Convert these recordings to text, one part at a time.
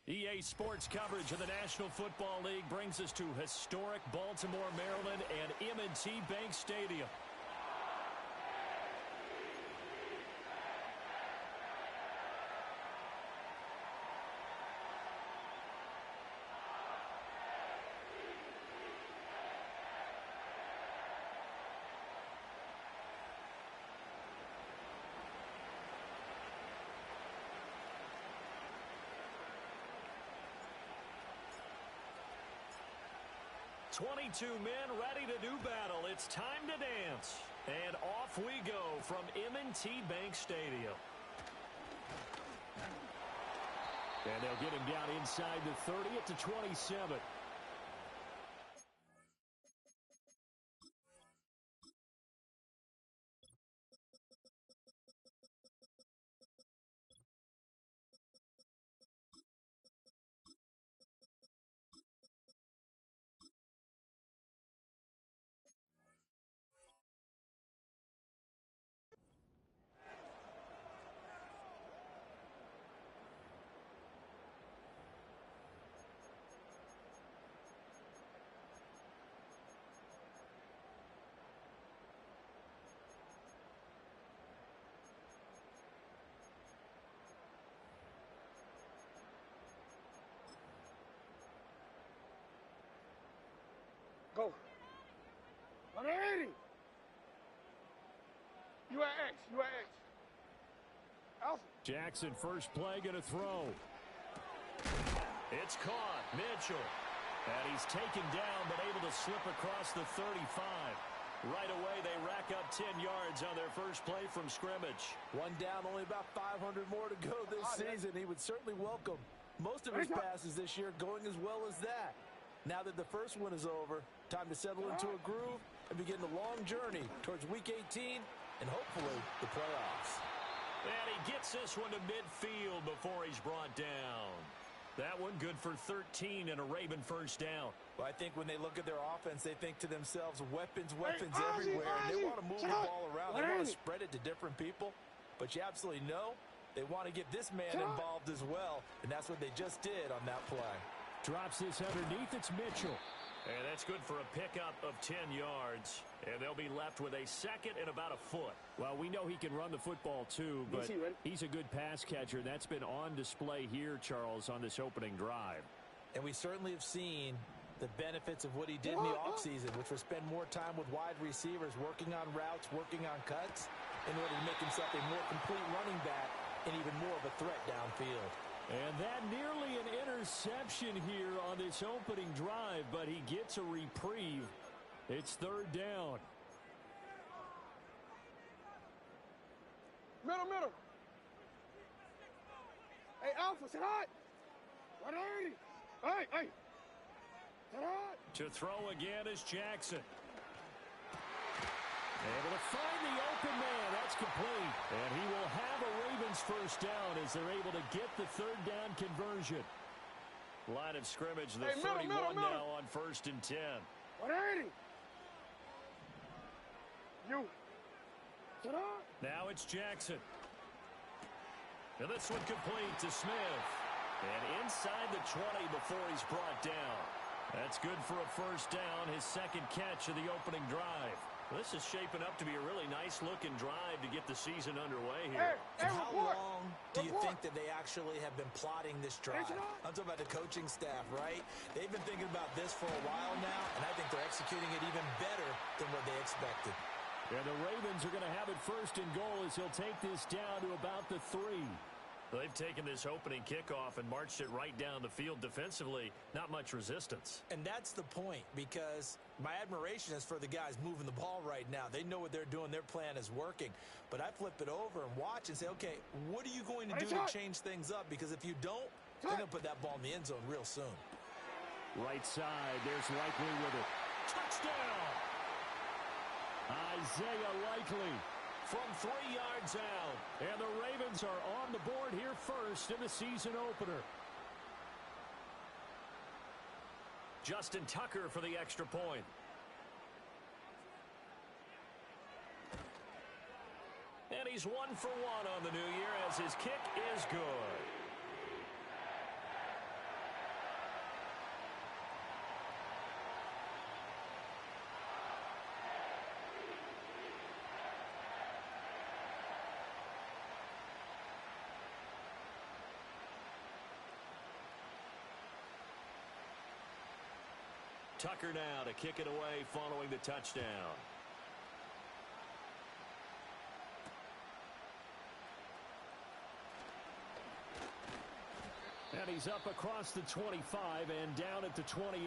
EA Sports coverage of the National Football League brings us to historic Baltimore, Maryland, and M&T Bank Stadium. "22 men ready to do battle. It's time to dance." And off we go from M&T Bank Stadium. And they'll get him down inside the 30 at the 27. Go. 180. You at X. You at X. Alpha. Jackson, first play, going to throw. It's caught. Mitchell. And he's taken down, but able to slip across the 35. Right away, they rack up 10 yards on their first play from scrimmage. One down, only about 500 more to go this season. He would certainly welcome most of his passes this year going as well as that. Now that the first one is over, time to settle into a groove and begin the long journey towards Week 18 and hopefully the playoffs. And he gets this one to midfield before he's brought down. That one good for 13 and a Raven first down. Well, I think when they look at their offense, they think to themselves, weapons everywhere. And they want to move the ball around. They want to spread it to different people. But you absolutely know they want to get this man involved as well. And that's what they just did on that play. Drops this underneath. It's Mitchell. And that's good for a pickup of 10 yards. And they'll be left with a second and about a foot. Well, we know he can run the football too, but he's a good pass catcher. That's been on display here, Charles, on this opening drive. And we certainly have seen the benefits of what he did in the offseason, which was spend more time with wide receivers, working on routes, working on cuts, in order to make himself a more complete running back and even more of a threat downfield. And that nearly an interception here on this opening drive, but he gets a reprieve. It's third down. Middle. Hey, Alpha, sit hot. 180. Hey. Sit hot. To throw again is Jackson. Able to find the open man. That's complete. And he will have a Ravens first down as they're able to get the third down conversion. Line of scrimmage, the 31 now on 1st and 10. 180. You. Sit up. Now it's Jackson. And this one complete to Smith. And inside the 20 before he's brought down. That's good for a first down, his second catch of the opening drive. This is shaping up to be a really nice-looking drive to get the season underway here. And how long do you think that they actually have been plotting this drive? I'm talking about the coaching staff, right? They've been thinking about this for a while now, and I think they're executing it even better than what they expected. And the Ravens are going to have it first and goal as he'll take this down to about the 3. They've taken this opening kickoff and marched it right down the field defensively. Not much resistance. And that's the point, because my admiration is for the guys moving the ball right now. They know what they're doing. Their plan is working. But I flip it over and watch and say, okay, what are you going to do to change things up? Because if you don't, they're going to put that ball in the end zone real soon. Right side, there's Likely with it. Touchdown! Isaiah Likely from 3 yards out. And the Ravens are on the board here first in the season opener. Justin Tucker for the extra point. And he's 1 for 1 on the new year as his kick is good. Tucker now to kick it away following the touchdown. And he's up across the 25 and down at the 28.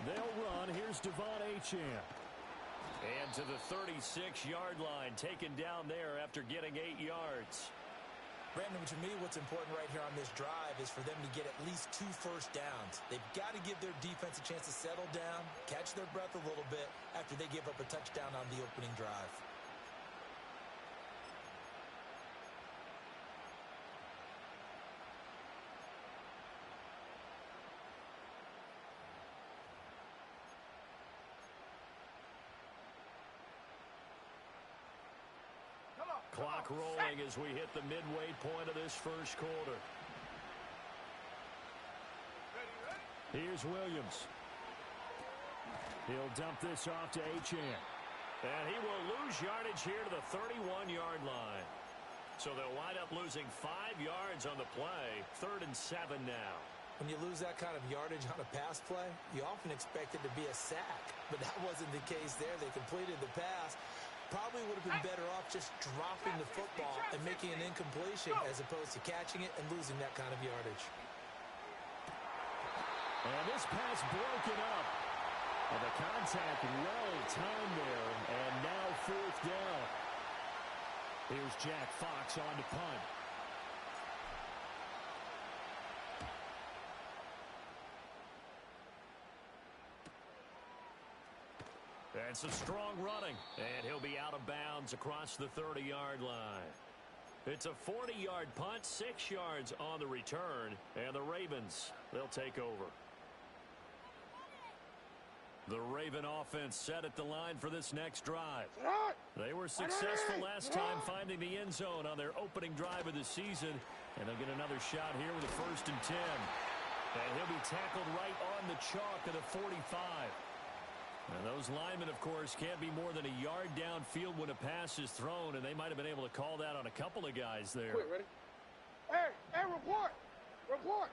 They'll run. Here's Devon Achane. And to the 36-yard line, taken down there after getting 8 yards. Brandon, to me, what's important right here on this drive is for them to get at least 2 first downs. They've got to give their defense a chance to settle down, catch their breath a little bit after they give up a touchdown on the opening drive. Clock rolling as we hit the midway point of this first quarter. Here's Williams. He'll dump this off to Achane. And he will lose yardage here to the 31-yard line. So they'll wind up losing 5 yards on the play. 3rd and 7 now. When you lose that kind of yardage on a pass play, you often expect it to be a sack. But that wasn't the case there. They completed the pass. Probably would have been better off just dropping the football and making an incompletion as opposed to catching it and losing that kind of yardage. And this pass broken up. And the contact well timed there. And now 4th down. Here's Jack Fox on to punt. And some strong running. And he'll be out of bounds across the 30-yard line. It's a 40-yard punt, 6 yards on the return. And the Ravens, they'll take over. The Raven offense set at the line for this next drive. They were successful last time finding the end zone on their opening drive of the season. And they'll get another shot here with a 1st and 10. And he'll be tackled right on the chalk of the 45. And those linemen, of course, can't be more than a yard downfield when a pass is thrown, and they might have been able to call that on a couple of guys there. Quick, ready? Hey, report! Report!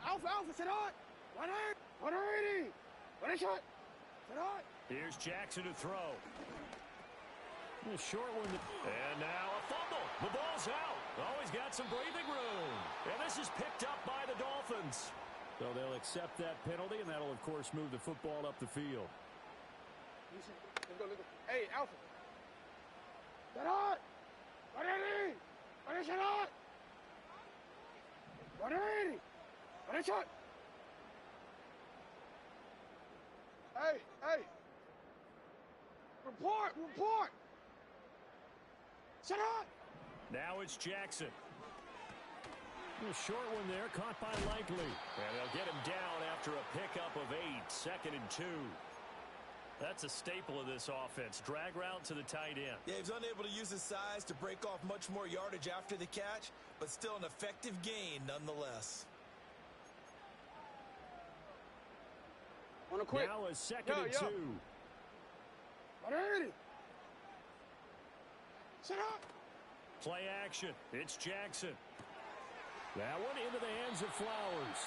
Alpha, sit on! 180! What a shot! Sit on! Here's Jackson to throw. A short one. And now a fumble. The ball's out. Always got some breathing room. And this is picked up by the Dolphins. So they'll accept that penalty, and that'll, of course, move the football up the field. Let's go. Hey, Alpha. Sit on! 180! What a shot! 180! What a shot! Hey! Report! Sit on! Now it's Jackson. A short one there, caught by Likely. And they'll get him down after a pickup of 8, 2nd and 2. That's a staple of this offense. Drag route to the tight end. Yeah, he's unable to use his size to break off much more yardage after the catch, but still an effective gain nonetheless. Now a 2nd and 2. 180! Sit up! Play action. It's Jackson. That one into the hands of Flowers.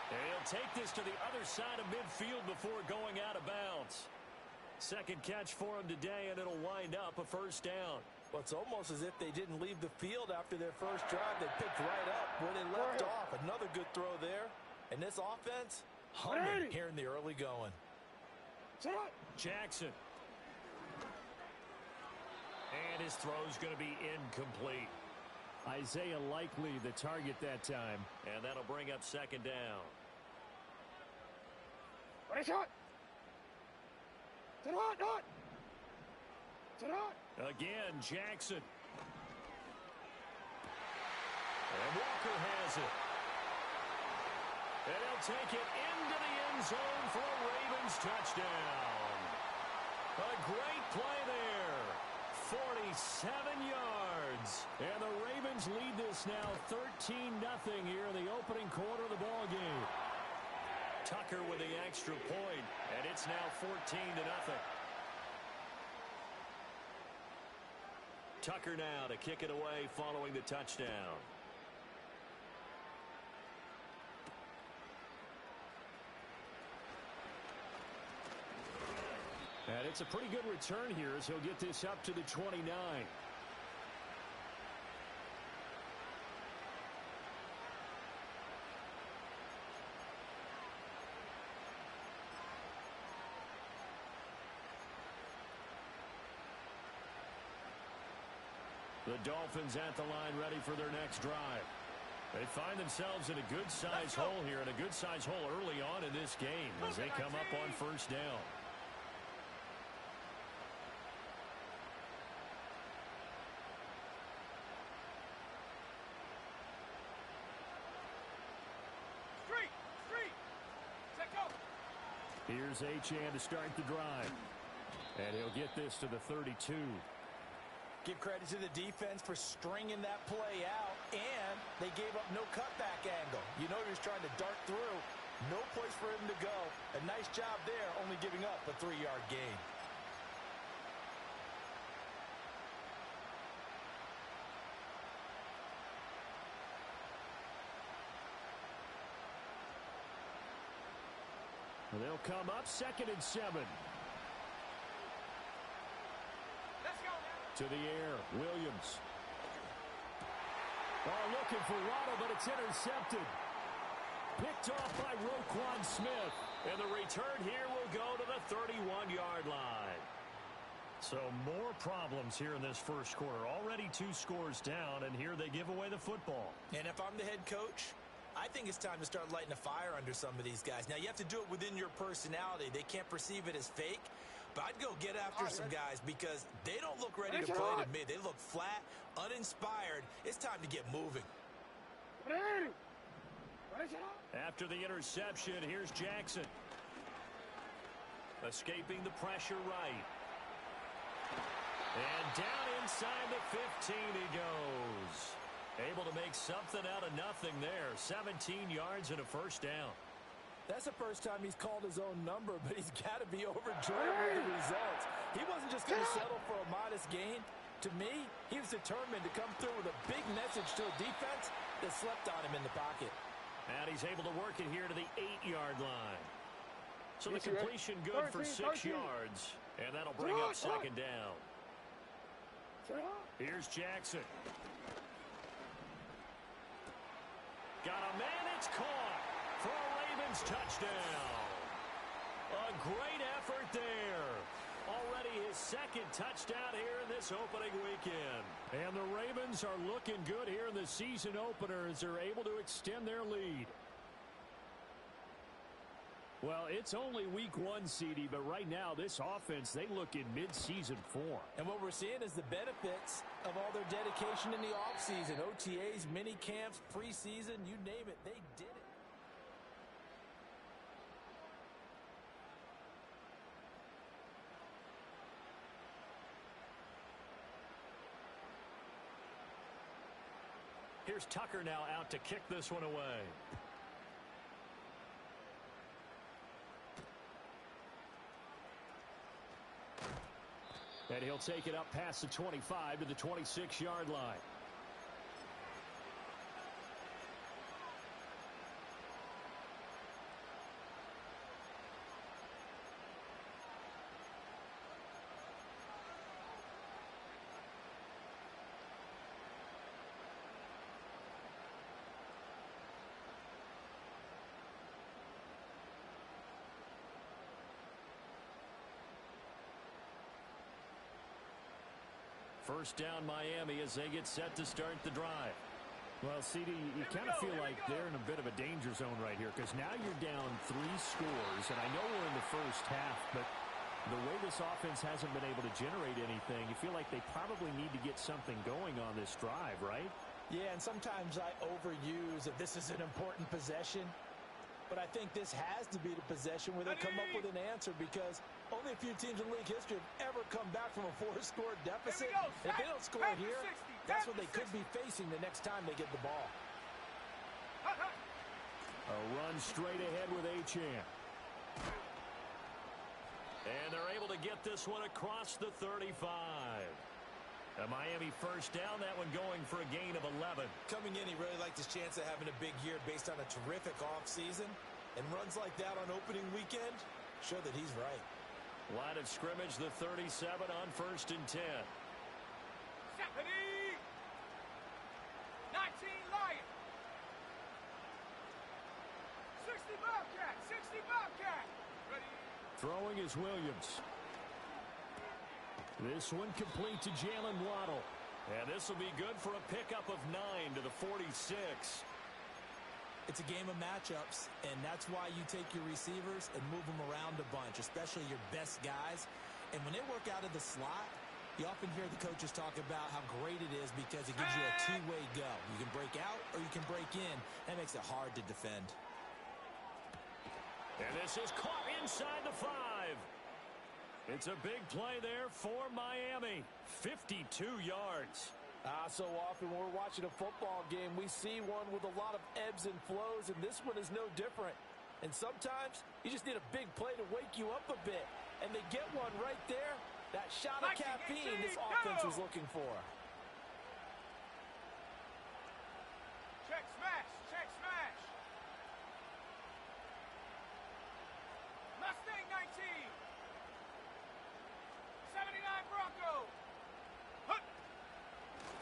And he'll take this to the other side of midfield before going out of bounds. 2nd catch for him today, and it'll wind up a 1st down. Well, it's almost as if they didn't leave the field after their first drive. They picked right up where they left off. Another good throw there. And this offense, humming here in the early going. Jackson. And his throw's going to be incomplete. Isaiah Likely the target that time. And that'll bring up 2nd down. What a shot! Sit on! Again, Jackson. And Walker has it. And he'll take it into the end zone for a Ravens touchdown. A great play there. 47 yards. And the Ravens lead this now 13-0 here in the opening quarter of the ball game. Tucker with the extra point, and it's now 14-0. Tucker now to kick it away following the touchdown. And it's a pretty good return here as he'll get this up to the 29. The Dolphins at the line ready for their next drive. They find themselves in a good-sized hole here, and a good-sized hole early on in this game as they come up on first down. Here's Achane to start the drive. And he'll get this to the 32. Give credit to the defense for stringing that play out, and they gave up no cutback angle. You know he was trying to dart through. No place for him to go. A nice job there, only giving up a 3-yard gain. They'll come up 2nd and 7. Let's go now. To the air, Williams. Oh, looking for Waddle, but it's intercepted. Picked off by Roquan Smith. And the return here will go to the 31-yard line. So more problems here in this first quarter. Already 2 scores down, and here they give away the football. And if I'm the head coach, I think it's time to start lighting a fire under some of these guys. Now, you have to do it within your personality. They can't perceive it as fake. But I'd go get after some guys because they don't look ready to play to me. They look flat, uninspired. It's time to get moving. After the interception, here's Jackson. Escaping the pressure right. And down inside the 15 he goes. Able to make something out of nothing there. 17 yards and a first down. That's the first time he's called his own number, but he's got to be overjoyed with the results. He wasn't just going to settle for a modest gain. To me, he was determined to come through with a big message to a defense that slept on him in the pocket. And he's able to work it here to the 8-yard line. So the completion good for 6 yards. And that'll bring up second down. Here's Jackson. Got a man, it's caught for a Ravens touchdown. A great effort there. Already his 2nd touchdown here in this opening weekend. And the Ravens are looking good here in the season opener as they're able to extend their lead. Well, it's only week 1, CD, but right now this offense, they look in mid-season form. And what we're seeing is the benefits of all their dedication in the offseason. OTAs, mini camps, preseason, you name it, they did it. Here's Tucker now out to kick this one away. And he'll take it up past the 25 to the 26-yard line. First down Miami as they get set to start the drive. Well, CD, you kind of feel like they're in a bit of a danger zone right here because now you're down 3 scores, and I know we're in the first half, but the way this offense hasn't been able to generate anything, you feel like they probably need to get something going on this drive, right? Yeah, and sometimes I overuse that this is an important possession. but I think this has to be the possession where they come up with an answer because only a few teams in league history have ever come back from a 4-score deficit. If they don't score here, that's what they could be facing the next time they get the ball. A run straight ahead with Achane. And they're able to get this one across the 35. A Miami first down, that one going for a gain of 11. Coming in, he really liked his chance of having a big year based on a terrific offseason. And runs like that on opening weekend show that he's right. Line of scrimmage, the 37 on 1st and 10. 19 Lion. 60 Bobcat. 60 Bobcat. Ready. Throwing is Williams. This one complete to Jalen Waddle. And this will be good for a pickup of 9 to the 46. It's a game of matchups, and that's why you take your receivers and move them around a bunch, especially your best guys. And when they work out of the slot, you often hear the coaches talk about how great it is because it gives you a two-way go. You can break out or you can break in. That makes it hard to defend. And this is caught inside the 5. It's a big play there for Miami. 52 yards. So often when we're watching a football game, we see one with a lot of ebbs and flows, and this one is no different. And sometimes you just need a big play to wake you up a bit. And they get one right there. That shot of caffeine this offense was looking for. Check smash. Check smash. Mustang 19. 79 Bronco.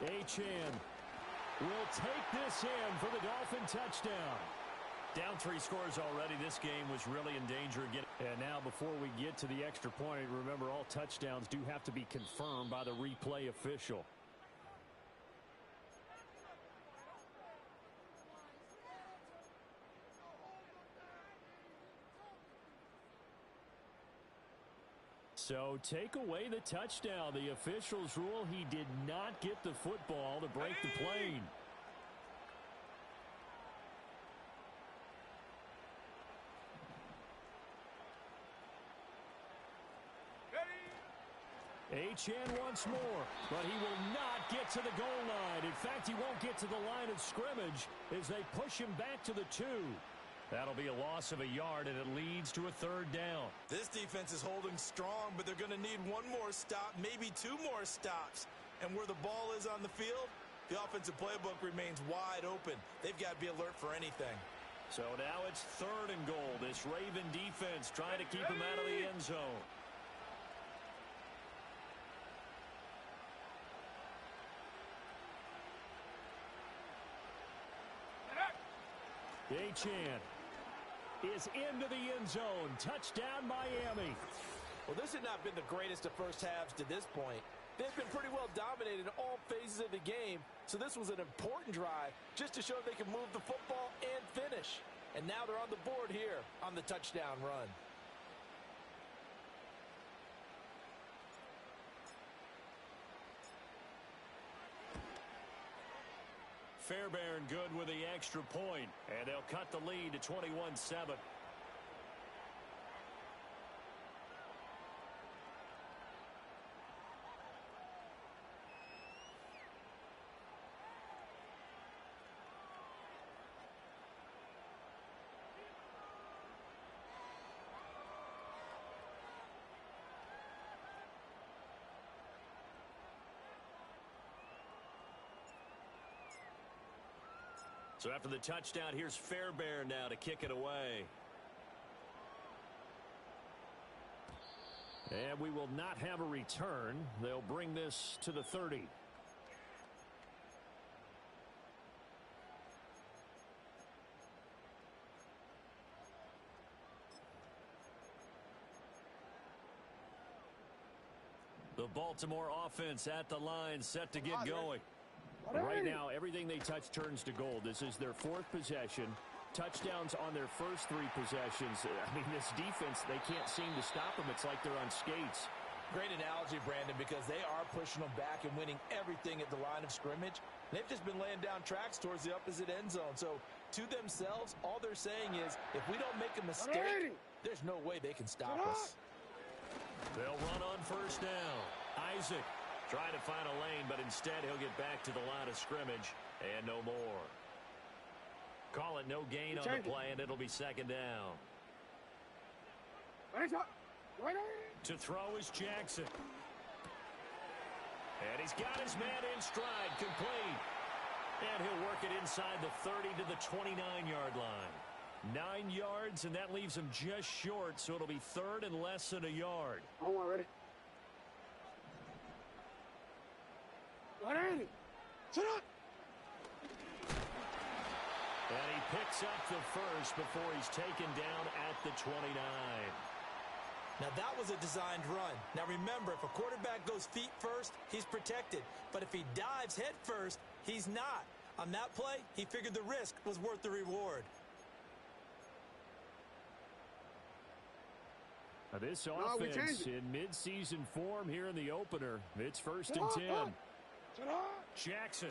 Achane will take this in for the Dolphin touchdown. Down 3 scores already. This game was really in danger of getting. And now before we get to the extra point, remember all touchdowns do have to be confirmed by the replay official. So take away the touchdown. The officials rule he did not get the football to break the plane. Achane once more, but he will not get to the goal line. In fact, he won't get to the line of scrimmage as they push him back to the 2. That'll be a loss of a yard, and it leads to a 3rd down. This defense is holding strong, but they're going to need one more stop, maybe 2 more stops. And where the ball is on the field, the offensive playbook remains wide open. They've got to be alert for anything. So now it's 3rd and goal. This Raven defense trying to keep him out of the end zone. Achane is into the end zone. Touchdown, Miami. Well, this has not been the greatest of first halves to this point. They've been pretty well dominated in all phases of the game, so this was an important drive just to show they can move the football and finish. And now they're on the board here on the touchdown run. Fairbairn good with the extra point, and they'll cut the lead to 21-7. So after the touchdown, here's Fairbairn now to kick it away. And we will not have a return. They'll bring this to the 30. The Baltimore offense at the line, set to get going. Right now, everything they touch turns to gold. This is their 4th possession. Touchdowns on their first 3 possessions. I mean, this defense, they can't seem to stop them. It's like they're on skates. Great analogy, Brandon, because they are pushing them back and winning everything at the line of scrimmage. They've just been laying down tracks towards the opposite end zone. So to themselves, all they're saying is, if we don't make a mistake, there's no way they can stop us. They'll run on first down. Isaac trying to find a lane, but instead he'll get back to the line of scrimmage and no more. Call it no gain on the play, and it'll be second down. To throw is Jackson. And he's got his man in stride, complete. And he'll work it inside the 30 to the 29-yard line. 9 yards, and that leaves him just short, so it'll be third and less than a yard. Ready? Ready? Sit up! And he picks up the first before he's taken down at the 29. Now, that was a designed run. Now, remember, if a quarterback goes feet first, he's protected. But if he dives head first, he's not. On that play, he figured the risk was worth the reward. Now, this offense in mid-season form here in the opener. It's first and 10. Jackson.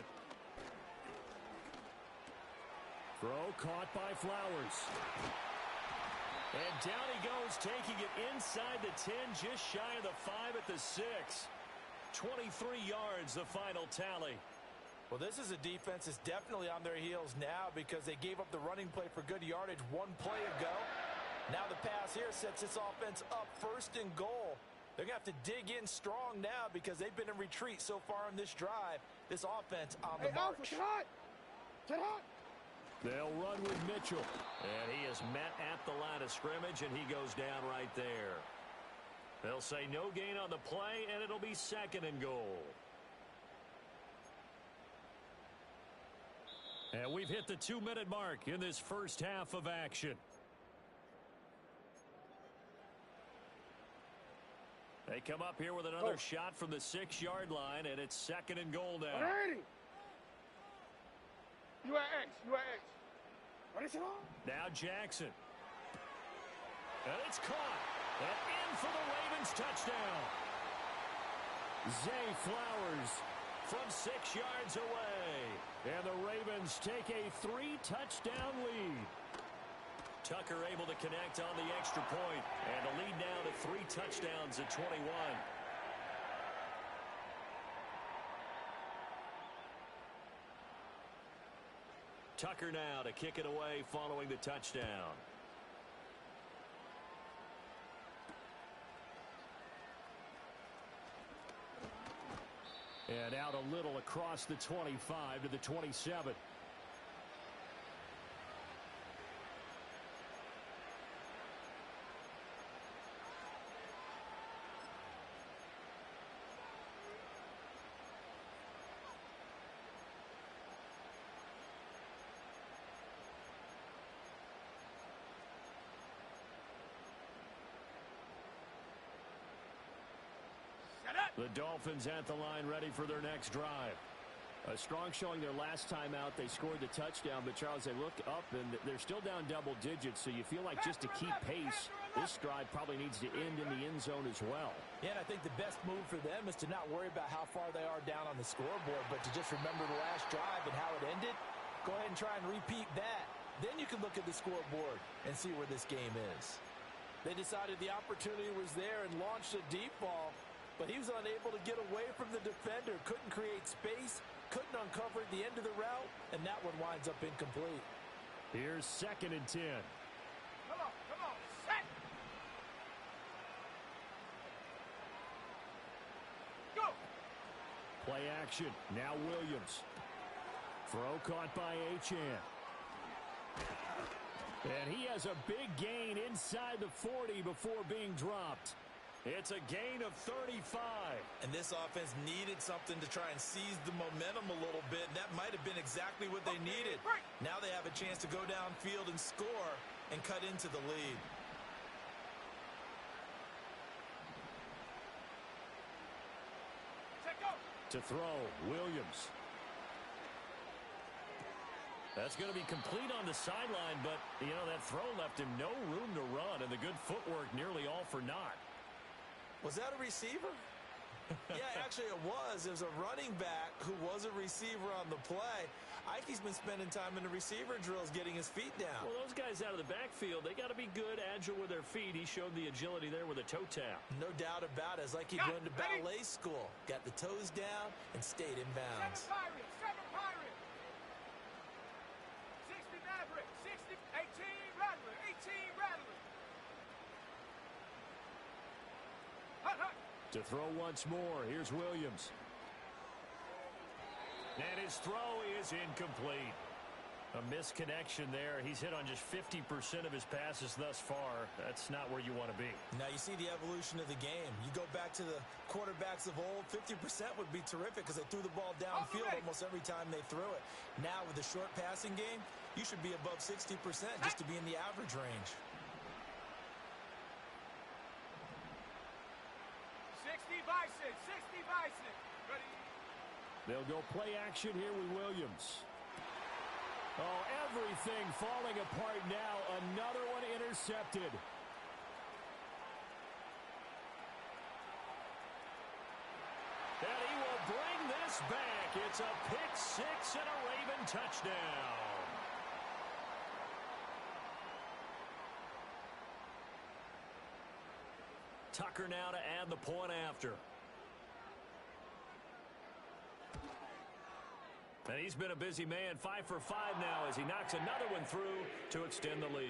Throw caught by Flowers. And down he goes, taking it inside the 10, just shy of the 5 at the 6. 23 yards, the final tally. Well, this is a defense that's definitely on their heels now because they gave up the running play for good yardage one play ago. Now the pass here sets this offense up first and goal. They're going to have to dig in strong now because they've been in retreat so far in this drive. This offense on the march. They'll run with Mitchell. And he is met at the line of scrimmage, and he goes down right there. They'll say no gain on the play, and it'll be second and goal. And we've hit the 2-minute mark in this first half of action. They come up here with another shot from the 6-yard line, and it's second and goal now. You are X. What is it on? Now Jackson. And it's caught. And in for the Ravens touchdown. Zay Flowers from 6 yards away. And the Ravens take a 3-touchdown lead. Tucker able to connect on the extra point. And a lead now to 3 touchdowns at 21. Tucker now to kick it away following the touchdown. And out a little across the 25 to the 27. The Dolphins at the line ready for their next drive. A strong showing their last time out. They scored the touchdown, but Charles, they look up and they're still down double digits, so you feel like just to keep pace, this drive probably needs to end in the end zone as well. Yeah, and I think the best move for them is to not worry about how far they are down on the scoreboard, but to just remember the last drive and how it ended. Go ahead and try and repeat that. Then you can look at the scoreboard and see where this game is. They decided the opportunity was there and launched a deep ball, but he was unable to get away from the defender, couldn't create space, couldn't uncover at the end of the route, and that one winds up incomplete. Here's second and 10. Come on, set! Go! Play action, now Williams. Throw caught by Achane. And he has a big gain inside the 40 before being dropped. It's a gain of 35. And this offense needed something to try and seize the momentum a little bit. And that might have been exactly what they needed. Now they have a chance to go downfield and score and cut into the lead. To throw, Williams. That's going to be complete on the sideline, but, you know, that throw left him no room to run, and the good footwork nearly all for naught. Was that a receiver? Yeah, actually. Actually, it was a running back who was a receiver on the play. Ike's been spending time in the receiver drills getting his feet down. Well, those guys out of the backfield, they got to be good, agile with their feet. He showed the agility there with a toe tap. No doubt about it. It's like he'd gone to ballet school. Got the toes down and stayed in bounds. 7 Pirates. 60 Maverick. 60, 18 Rattler. 18 Rattler. Hut, hut. To throw once more, here's Williams. And his throw is incomplete. A misconnection there. He's hit on just 50% of his passes thus far. That's not where you want to be. Now you see the evolution of the game. You go back to the quarterbacks of old, 50% would be terrific because they threw the ball downfield almost every time they threw it. Now with the short passing game, you should be above 60% just to be in the average range. 60 Bison. 60 Bison. Ready? They'll go play action here with Williams. Oh, everything falling apart now. Another one intercepted. And he will bring this back. It's a pick six and a Raven touchdown. Tucker now to add the point after. And he's been a busy man, 5 for 5 now as he knocks another one through to extend the lead.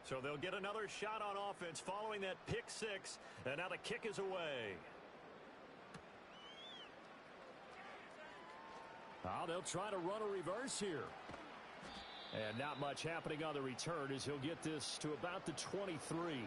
So they'll get another shot on offense following that pick six, and now the kick is away. Oh, they'll try to run a reverse here. And not much happening on the return as he'll get this to about the 23.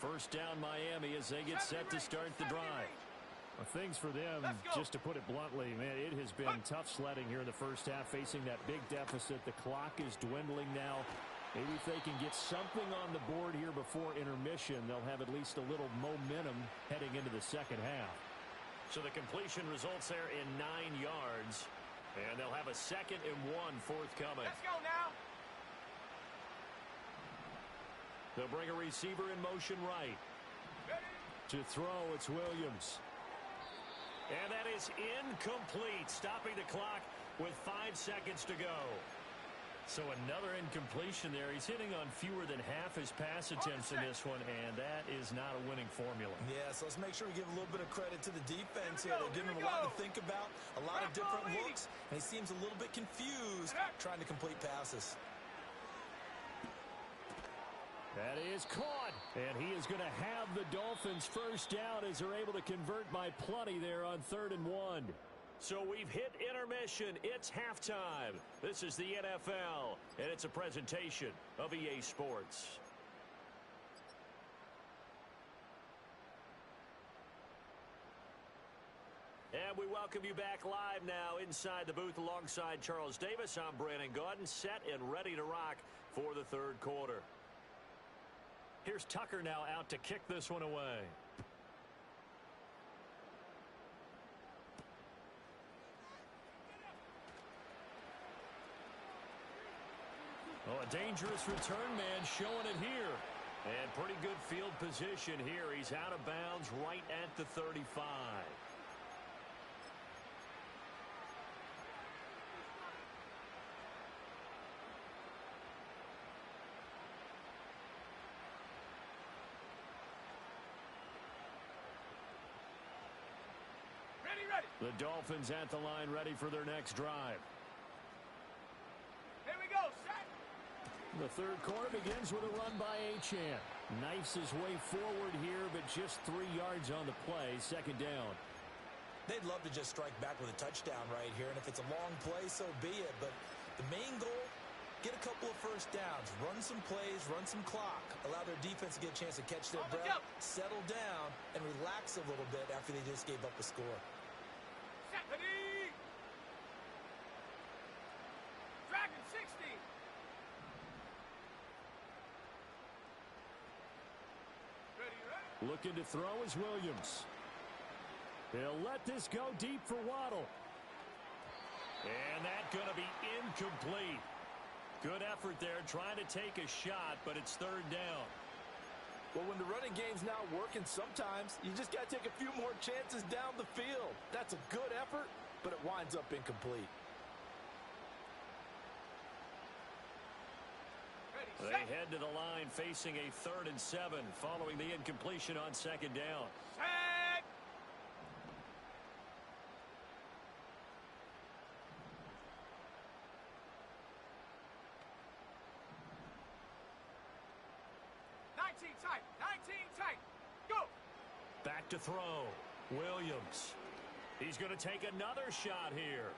First down Miami as they get set to start the drive. Well, things for them, just to put it bluntly, man, it has been tough sledding here in the first half, facing that big deficit. The clock is dwindling now. Maybe if they can get something on the board here before intermission, they'll have at least a little momentum heading into the second half. So the completion results there in 9 yards, and they'll have a 2nd and 1 forthcoming. Let's go now. They'll bring a receiver in motion right. Ready? To throw, it's Williams. And that is incomplete, stopping the clock with 5 seconds to go. So another incompletion there. He's hitting on fewer than half his pass attempts in this one, and that is not a winning formula. Yeah, so let's make sure we give a little bit of credit to the defense here. They're giving him a lot to think about, a lot of different looks, and he seems a little bit confused trying to complete passes. That is caught, and he is going to have the Dolphins first down as they're able to convert by plenty there on 3rd and 1. So we've hit intermission. It's halftime. This is the NFL, and it's a presentation of EA Sports. And we welcome you back live now inside the booth alongside Charles Davis. I'm Brandon Gaudin, set and ready to rock for the 3rd quarter. Here's Tucker now out to kick this one away. Oh, a dangerous return man showing it here. And pretty good field position here. He's out of bounds right at the 35. The Dolphins at the line ready for their next drive. Here we go, set. The 3rd quarter begins with a run by Achane. Knifes his way forward here, but just 3 yards on the play. 2nd down. They'd love to just strike back with a touchdown right here, and if it's a long play, so be it. But the main goal, get a couple of first downs, run some plays, run some clock, allow their defense to get a chance to catch their breath, settle down, and relax a little bit after they just gave up a score. Set, ready? Looking to throw is Williams. He'll let this go deep for Waddle. And that's going to be incomplete. Good effort there trying to take a shot, but it's third down. Well, when the running game's not working, sometimes you just got to take a few more chances down the field. That's a good effort, but it winds up incomplete. They head to the line facing a 3rd and 7 following the incompletion on 2nd down. Set. Tight. 19 tight. Go. Back to throw. Williams. He's going to take another shot here.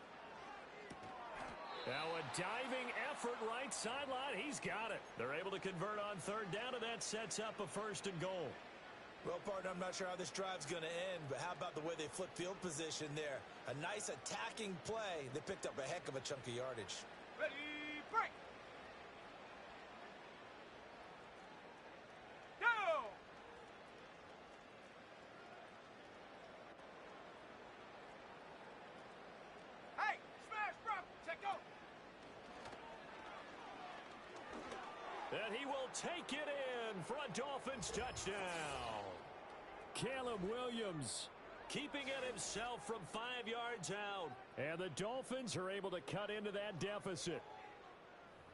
Now a diving effort right sideline. He's got it. They're able to convert on 3rd down, and that sets up a 1st and goal. Well, partner, I'm not sure how this drive's going to end, but how about the way they flip field position there? A nice attacking play. They picked up a heck of a chunk of yardage. Ready, break. Go. Hey, smash, bro. Check go. And he will take it in for a Dolphins touchdown. Caleb Williams keeping it himself from 5 yards out. And the Dolphins are able to cut into that deficit.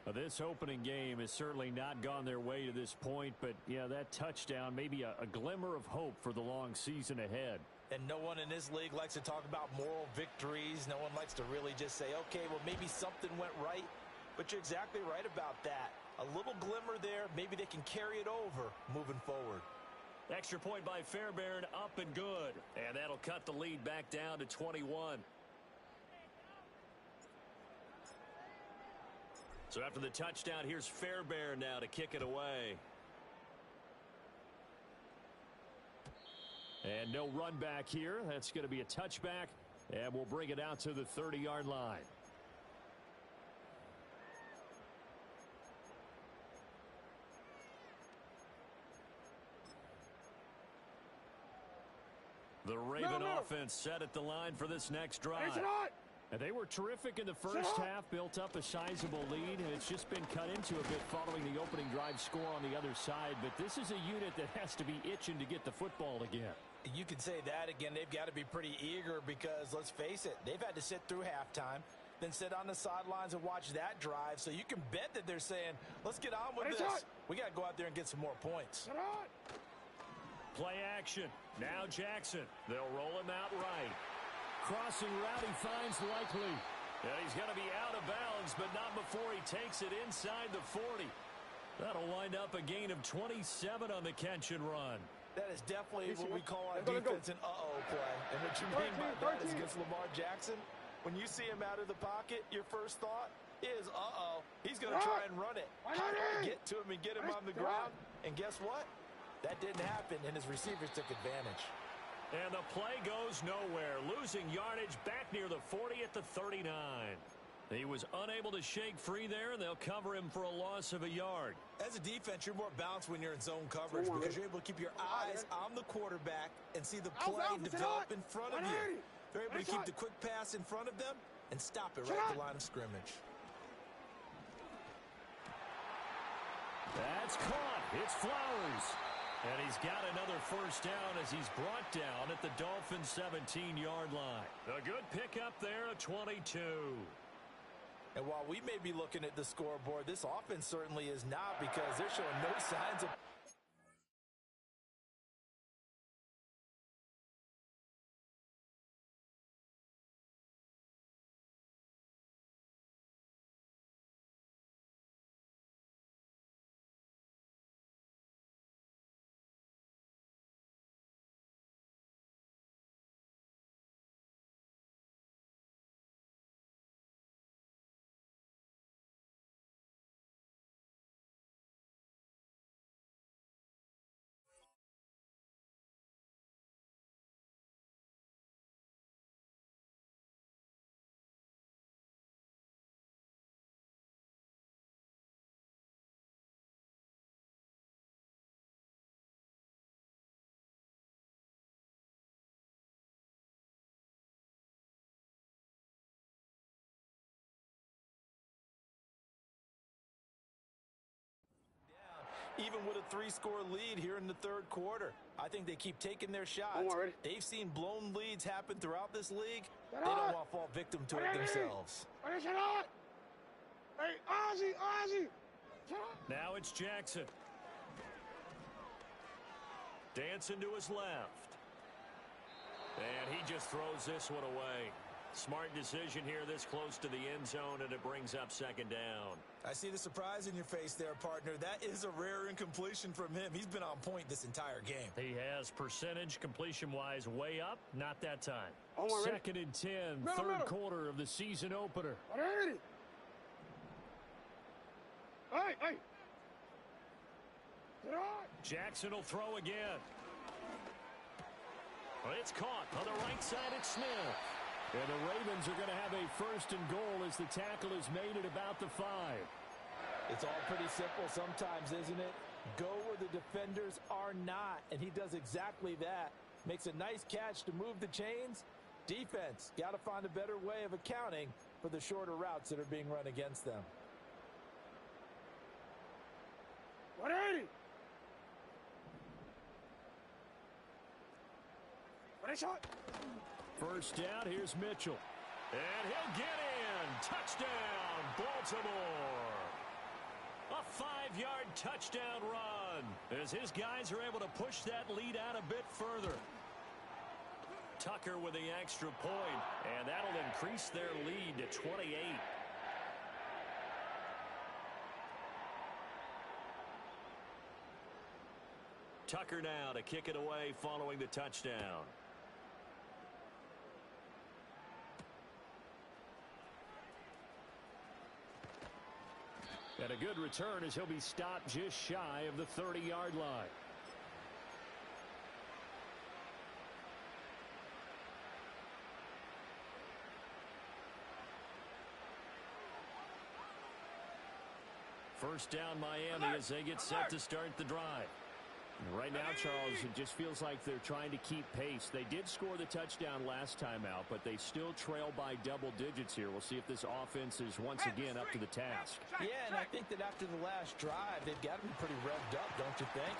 Now, this opening game has certainly not gone their way to this point, but yeah, that touchdown may be a glimmer of hope for the long season ahead. And no one in this league likes to talk about moral victories. No one likes to really just say, okay, well, maybe something went right. But you're exactly right about that. A little glimmer there. Maybe they can carry it over moving forward. Extra point by Fairbairn, up and good. And that'll cut the lead back down to 21. So after the touchdown, here's Fairbairn now to kick it away. And no run back here. That's going to be a touchback. And we'll bring it out to the 30-yard line. The Raven offense set at the line for this next drive. And they were terrific in the first half, built up a sizable lead, and it's just been cut into a bit following the opening drive score on the other side. But this is a unit that has to be itching to get the football again. You can say that again. They've got to be pretty eager because, let's face it, they've had to sit through halftime, then sit on the sidelines and watch that drive. So you can bet that they're saying, let's get on with this. We got to go out there and get some more points. Play action. Now Jackson. They'll roll him out right. Crossing route, he finds Likely. And he's going to be out of bounds, but not before he takes it inside the 40. That'll wind up a gain of 27 on the catch and run. That is definitely what we call on defense an uh-oh play. And what you mean by that is against Lamar Jackson, when you see him out of the pocket, your first thought is, uh-oh, he's going to try and run it. How do I get to him and get him on the ground? And guess what? That didn't happen, and his receivers took advantage. And the play goes nowhere. Losing yardage back near the 40 at the 39. He was unable to shake free there, and they'll cover him for a loss of a yard. As a defense, you're more balanced when you're in zone coverage because you're able to keep your eyes on the quarterback and see the play develop in front of you. They're able to keep the quick pass in front of them and stop it right at the line of scrimmage. That's caught. It's Flowers. And he's got another first down as he's brought down at the Dolphins' 17-yard line. A good pickup there, a 22. And while we may be looking at the scoreboard, this offense certainly is not because they're showing no signs of even with a 3-score lead here in the third quarter. I think they keep taking their shots. They've seen blown leads happen throughout this league. They don't want to fall victim to it themselves. Hey, Ozzy! Now it's Jackson. Dancing to his left. And he just throws this one away. Smart decision here this close to the end zone, and it brings up second down. I see the surprise in your face there, partner. That is a rare incompletion from him. He's been on point this entire game. He has percentage completion-wise way up. Not that time. Second and 10, third quarter of the season opener. Hey! Jackson will throw again. Well, it's caught on the right side at Smith. And the Ravens are going to have a first and goal as the tackle is made at about the 5. It's all pretty simple sometimes, isn't it? Go where the defenders are not, and he does exactly that. Makes a nice catch to move the chains. Defense, got to find a better way of accounting for the shorter routes that are being run against them. 180! Shot. First down, here's Mitchell. And he'll get in. Touchdown, Baltimore. A 5-yard touchdown run as his guys are able to push that lead out a bit further. Tucker with the extra point, and that'll increase their lead to 28. Tucker now to kick it away following the touchdown. And a good return as he'll be stopped just shy of the 30-yard line. First down Miami as they get set to start the drive. Right now, Charles, it just feels like they're trying to keep pace. They did score the touchdown last time out, but they still trail by double digits here. We'll see if this offense is once again up to the task. Yeah, and I think that after the last drive, they've got to be pretty revved up, don't you think?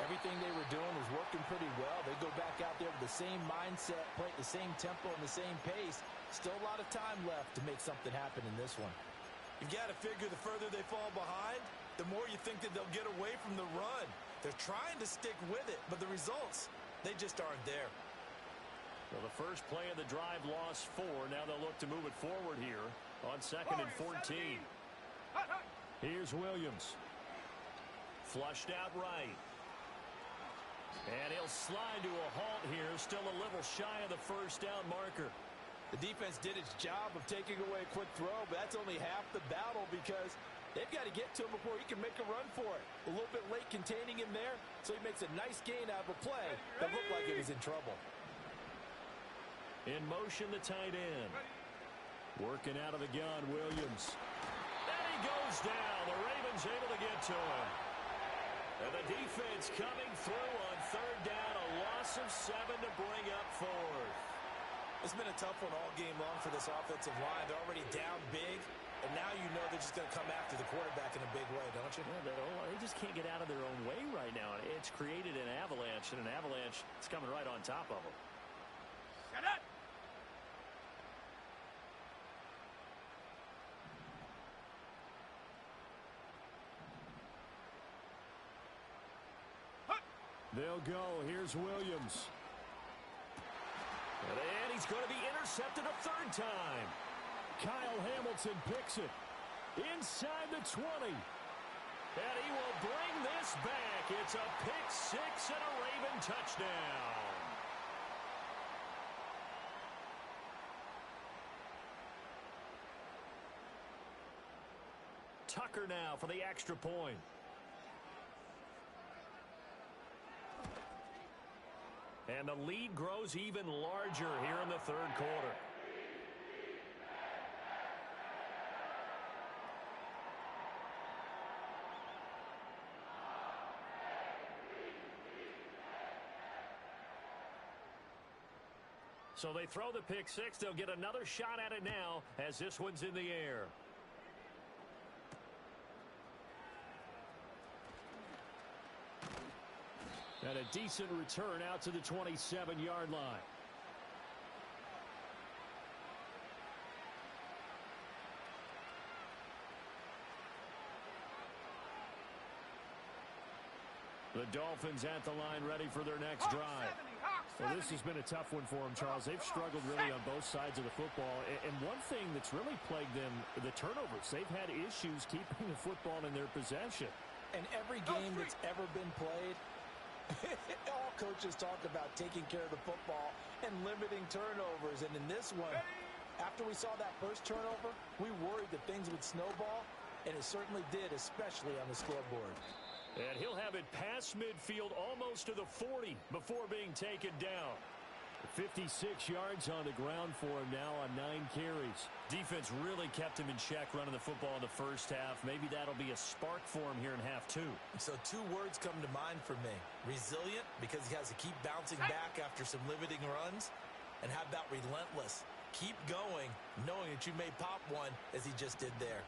Everything they were doing was working pretty well. They go back out there with the same mindset, play at the same tempo and the same pace. Still a lot of time left to make something happen in this one. You've got to figure the further they fall behind, the more you think that they'll get away from the run. They're trying to stick with it, but the results, they just aren't there. Well, the first play of the drive lost 4. Now they'll look to move it forward here on second and 14. Here's Williams. Flushed out right. And he'll slide to a halt here, still a little shy of the first down marker. The defense did its job of taking away a quick throw, but that's only half the battle because they've got to get to him before he can make a run for it. A little bit late containing him there, so he makes a nice gain out of a play that looked like it was in trouble. In motion, the tight end. Working out of the gun, Williams. And he goes down. The Ravens able to get to him. And the defense coming through on third down. A loss of 7 to bring up fourth. It's been a tough one all game long for this offensive line. They're already down big. And now you know they're just going to come after the quarterback in a big way, don't you? Yeah, they just can't get out of their own way right now. It's created an avalanche, and an avalanche is coming right on top of them. Shut up! They'll go. Here's Williams. And he's going to be intercepted a third time. Kyle Hamilton picks it inside the 20. And he will bring this back. It's a pick 6 and a Raven touchdown. Tucker now for the extra point. And the lead grows even larger here in the third quarter. So they throw the pick 6. They'll get another shot at it now as this one's in the air. And a decent return out to the 27-yard line. The Dolphins at the line ready for their next drive. Well, this has been a tough one for them, Charles. They've struggled really on both sides of the football. And one thing that's really plagued them, the turnovers. They've had issues keeping the football in their possession. And every game that's ever been played, all coaches talk about taking care of the football and limiting turnovers. And in this one, after we saw that first turnover, we worried that things would snowball, and it certainly did, especially on the scoreboard. And he'll have it past midfield almost to the 40 before being taken down. 56 yards on the ground for him now on 9 carries. Defense really kept him in check running the football in the first half. Maybe that'll be a spark for him here in half 2. So 2 words come to mind for me. Resilient, because he has to keep bouncing back after some limiting runs. And how about relentless? Keep going, knowing that you may pop one as he just did there.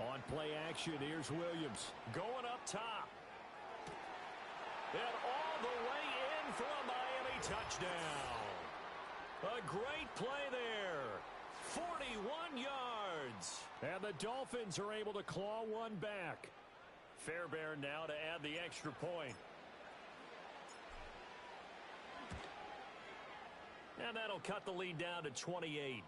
On play action, here's Williams going up top. And all the way in for a Miami touchdown. A great play there. 41 yards. And the Dolphins are able to claw one back. Fairbairn now to add the extra point. And that'll cut the lead down to 28.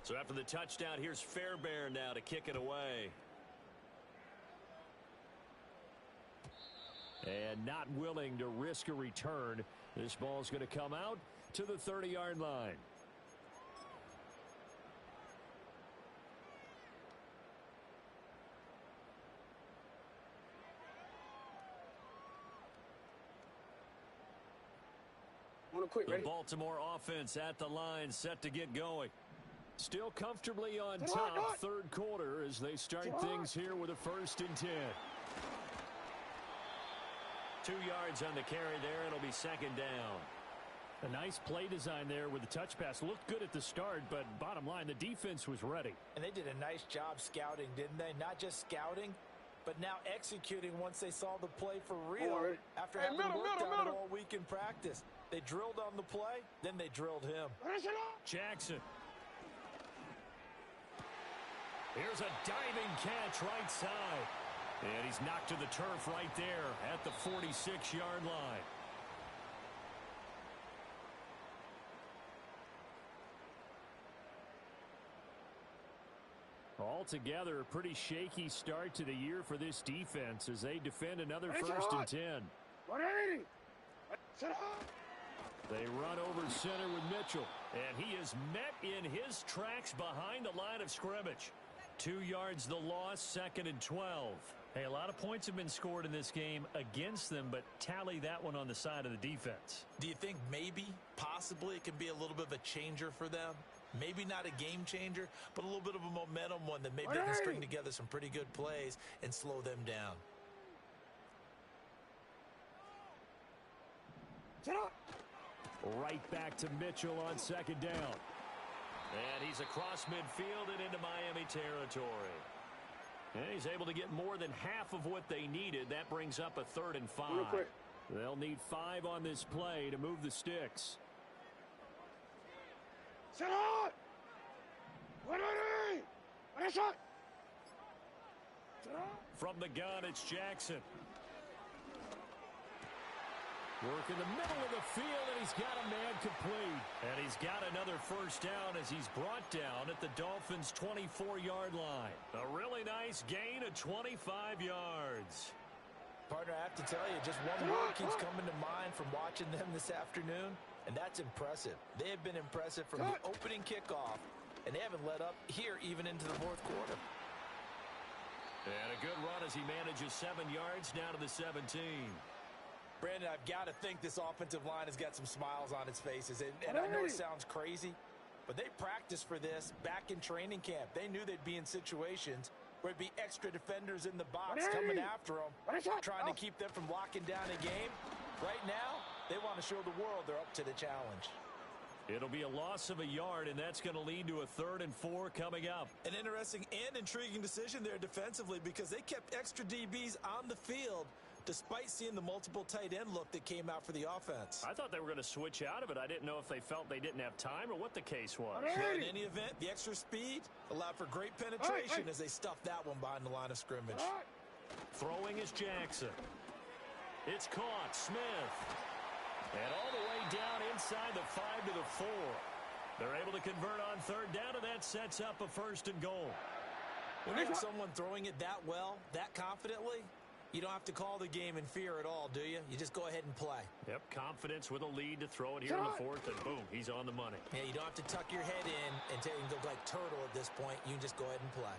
So after the touchdown, here's Fairbairn now to kick it away. And not willing to risk a return. This ball's going to come out to the 30-yard line. The Baltimore offense at the line, set to get going. Still comfortably on top, third quarter, as they start things here with a 1st and 10. 2 yards on the carry there. It'll be 2nd down. A nice play design there with the touch pass. Looked good at the start, but bottom line, the defense was ready. And they did a nice job scouting, didn't they? Not just scouting, but now executing once they saw the play for real after having worked on it all week in practice. They drilled on the play, then they drilled him. Jackson. Here's a diving catch right side. And he's knocked to the turf right there at the 46-yard line. Altogether, a pretty shaky start to the year for this defense as they defend another 1st and 10. 180. They run over center with Mitchell. And he is met in his tracks behind the line of scrimmage. 2 yards the loss, 2nd and 12. Hey, a lot of points have been scored in this game against them, but tally that one on the side of the defense. Do you think maybe, possibly, it can be a little bit of a changer for them? Maybe not a game changer, but a little bit of a momentum one that maybe they can string together some pretty good plays and slow them down. Right back to Mitchell on 2nd down. And he's across midfield and into Miami territory. And he's able to get more than half of what they needed. That brings up a 3rd and 5. They'll need 5 on this play to move the sticks. Set up! 180! What shot? From the gun, it's Jackson. Work in the middle of the field, and he's got a man complete. And he's got another 1st down as he's brought down at the Dolphins' 24-yard line. A really nice gain of 25 yards. Partner, I have to tell you, just one word keeps coming to mind from watching them this afternoon, and that's impressive. They have been impressive from the opening kickoff, and they haven't let up here even into the 4th quarter. And a good run as he manages 7 yards down to the 17. Brandon, I've got to think this offensive line has got some smiles on its faces. And I know it sounds crazy, but they practiced for this back in training camp. They knew they'd be in situations where it'd be extra defenders in the box coming after them, trying to keep them from locking down a game. Right now, They want to show the world they're up to the challenge. It'll be a loss of a yard, and that's going to lead to a 3rd and 4 coming up. An interesting and intriguing decision there defensively because they kept extra DBs on the field despite seeing the multiple tight end look that came out for the offense. I thought they were going to switch out of it. I didn't know if they felt they didn't have time or what the case was. Well, in any event, the extra speed allowed for great penetration as they stuffed that one behind the line of scrimmage. Throwing is Jackson. It's caught. Smith. And all the way down inside the 5 to the 4. They're able to convert on 3rd down, and that sets up a 1st and goal. When you have someone throwing it that well, that confidently, you don't have to call the game in fear at all, do you? You just go ahead and play. Yep, confidence with a lead to throw it here in the 4th, and boom, he's on the money. Yeah, you don't have to tuck your head in and look like turtle at this point. You can just go ahead and play.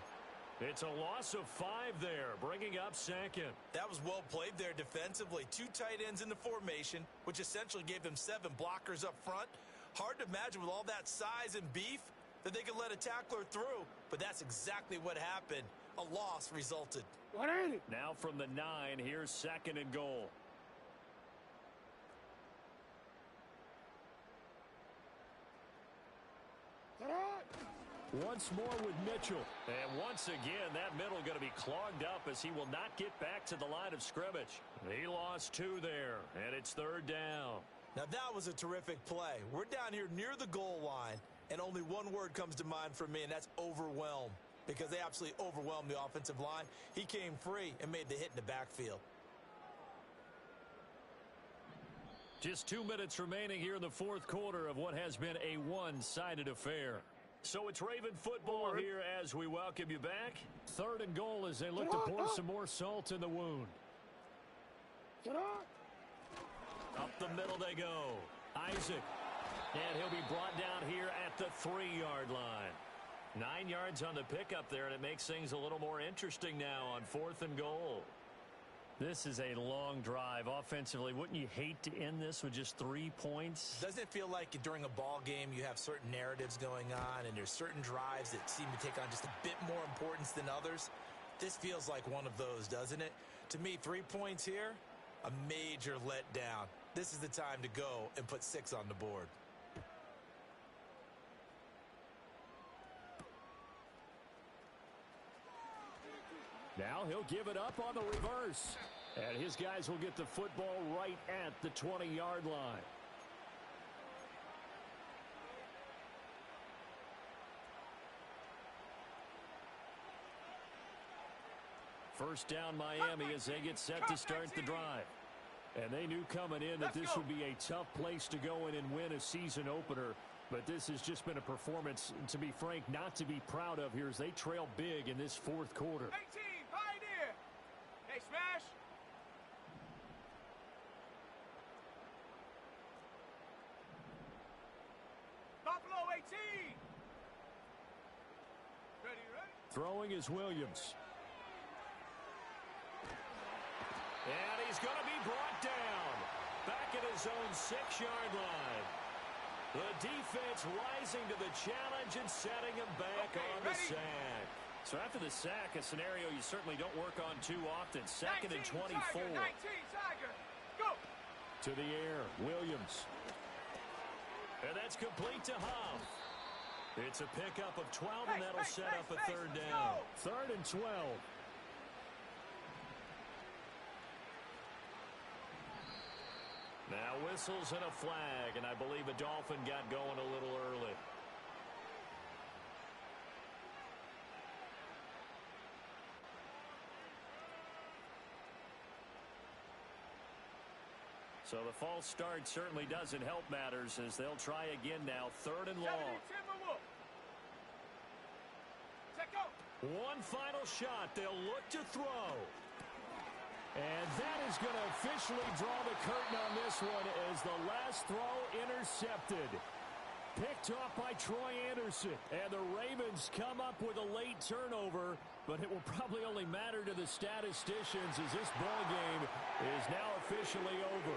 It's a loss of 5 there, bringing up 2nd. That was well played there defensively. 2 tight ends in the formation, which essentially gave them 7 blockers up front. Hard to imagine with all that size and beef that they could let a tackler through, but that's exactly what happened. A loss resulted. Now from the 9, here's 2nd and goal. Once more with Mitchell. And once again, that middle going to be clogged up as he will not get back to the line of scrimmage. He lost 2 there, and it's 3rd down. Now that was a terrific play. We're down here near the goal line, and only one word comes to mind for me, and that's overwhelm. Because they absolutely overwhelmed the offensive line. He came free and made the hit in the backfield. Just 2 minutes remaining here in the 4th quarter of what has been a one-sided affair. So it's Raven football here as we welcome you back. 3rd and goal as they look to pour some more salt in the wound. Up the middle they go. Isaac. And he'll be brought down here at the 3-yard line. 9 yards on the pickup there, and it makes things a little more interesting now on 4th and goal. This is a long drive. Offensively, wouldn't you hate to end this with just 3 points? Doesn't it feel like during a ball game you have certain narratives going on and there's certain drives that seem to take on just a bit more importance than others? This feels like one of those, doesn't it? To me, 3 points here, a major letdown. This is the time to go and put 6 on the board. Now he'll give it up on the reverse. And his guys will get the football right at the 20-yard line. First down Miami as they get set to start the drive. And they knew coming in that this would be a tough place to go in and win a season opener. But this has just been a performance, to be frank, not to be proud of here as they trail big in this 4th quarter. 18, Pioneer. Hey, smash. Buffalo 18. Ready? Throwing is Williams. And he's going to be brought down back at his own 6-yard line. The defense rising to the challenge and setting him back on the sack. So after the sack, a scenario you certainly don't work on too often. 2nd and 24. Tiger, 19, Tiger. Go. To the air, Williams. And that's complete to Huff. It's a pickup of 12, and that'll set up a 3rd down. 3rd and 12. Now whistles and a flag, and I believe a Dolphin got going a little early. So the false start certainly doesn't help matters as they'll try again now. 3rd and long. One final shot. They'll look to throw. And that is going to officially draw the curtain on this one as the last throw intercepted. Picked off by Troy Anderson. And the Ravens come up with a late turnover, but it will probably only matter to the statisticians as this ball game is now officially over.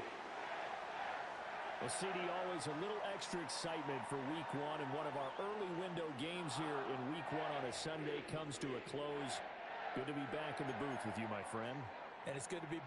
Well, CD, always a little extra excitement for Week 1, and one of our early window games here in Week 1 on a Sunday comes to a close. Good to be back in the booth with you, my friend. And it's good to be